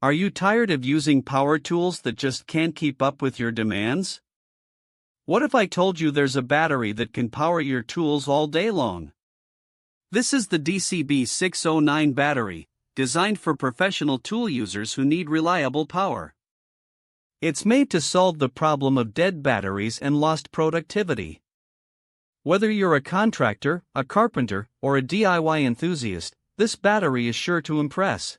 Are you tired of using power tools that just can't keep up with your demands? What if I told you there's a battery that can power your tools all day long? This is the DCB609 battery, designed for professional tool users who need reliable power. It's made to solve the problem of dead batteries and lost productivity. Whether you're a contractor, a carpenter, or a DIY enthusiast, this battery is sure to impress.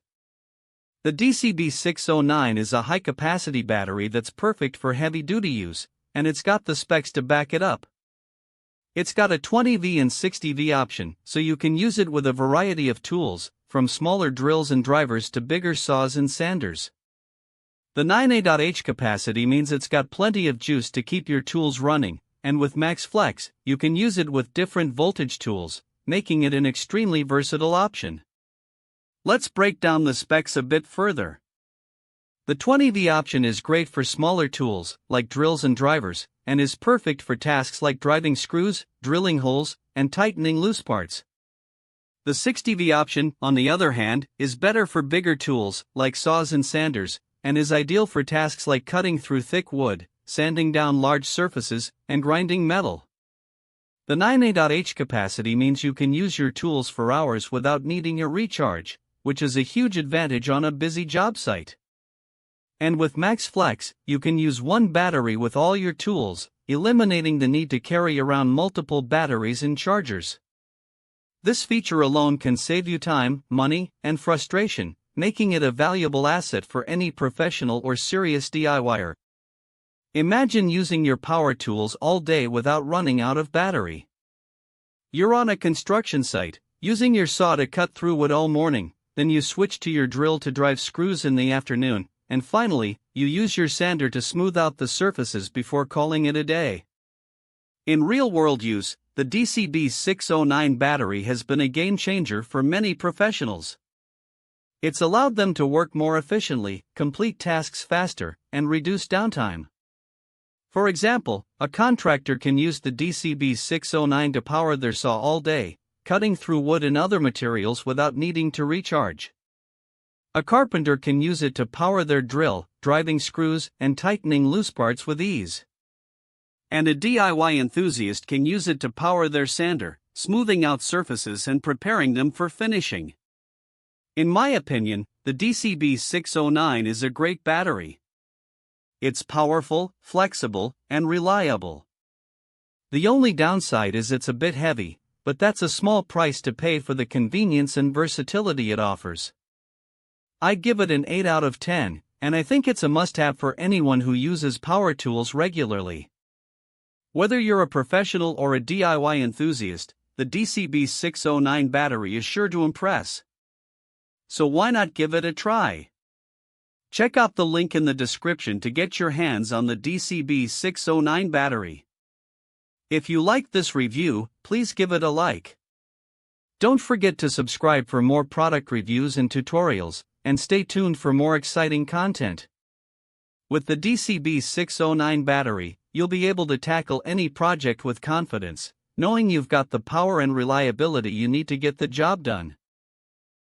The DCB609 is a high-capacity battery that's perfect for heavy-duty use, and it's got the specs to back it up. It's got a 20V and 60V option, so you can use it with a variety of tools, from smaller drills and drivers to bigger saws and sanders. The 9A.H capacity means it's got plenty of juice to keep your tools running, and with Max Flex, you can use it with different voltage tools, making it an extremely versatile option. Let's break down the specs a bit further. The 20V option is great for smaller tools, like drills and drivers, and is perfect for tasks like driving screws, drilling holes, and tightening loose parts. The 60V option, on the other hand, is better for bigger tools, like saws and sanders, and is ideal for tasks like cutting through thick wood, sanding down large surfaces, and grinding metal. The 9A.H capacity means you can use your tools for hours without needing a recharge, which is a huge advantage on a busy job site. And with Max Flex, you can use one battery with all your tools, eliminating the need to carry around multiple batteries and chargers. This feature alone can save you time, money, and frustration, making it a valuable asset for any professional or serious DIYer. Imagine using your power tools all day without running out of battery. You're on a construction site, using your saw to cut through wood all morning, then you switch to your drill to drive screws in the afternoon, and finally, you use your sander to smooth out the surfaces before calling it a day. In real-world use, the DCB609 battery has been a game-changer for many professionals. It's allowed them to work more efficiently, complete tasks faster, and reduce downtime. For example, a contractor can use the DCB609 to power their saw all day, cutting through wood and other materials without needing to recharge. A carpenter can use it to power their drill, driving screws, and tightening loose parts with ease. And a DIY enthusiast can use it to power their sander, smoothing out surfaces and preparing them for finishing. In my opinion, the DCB609 is a great battery. It's powerful, flexible, and reliable. The only downside is it's a bit heavy, but that's a small price to pay for the convenience and versatility it offers. I give it an 8 out of 10, and I think it's a must-have for anyone who uses power tools regularly. Whether you're a professional or a DIY enthusiast, the DCB609 battery is sure to impress. So why not give it a try? Check out the link in the description to get your hands on the DCB609 battery. If you liked this review, please give it a like. Don't forget to subscribe for more product reviews and tutorials, and stay tuned for more exciting content. With the DCB609 battery, you'll be able to tackle any project with confidence, knowing you've got the power and reliability you need to get the job done.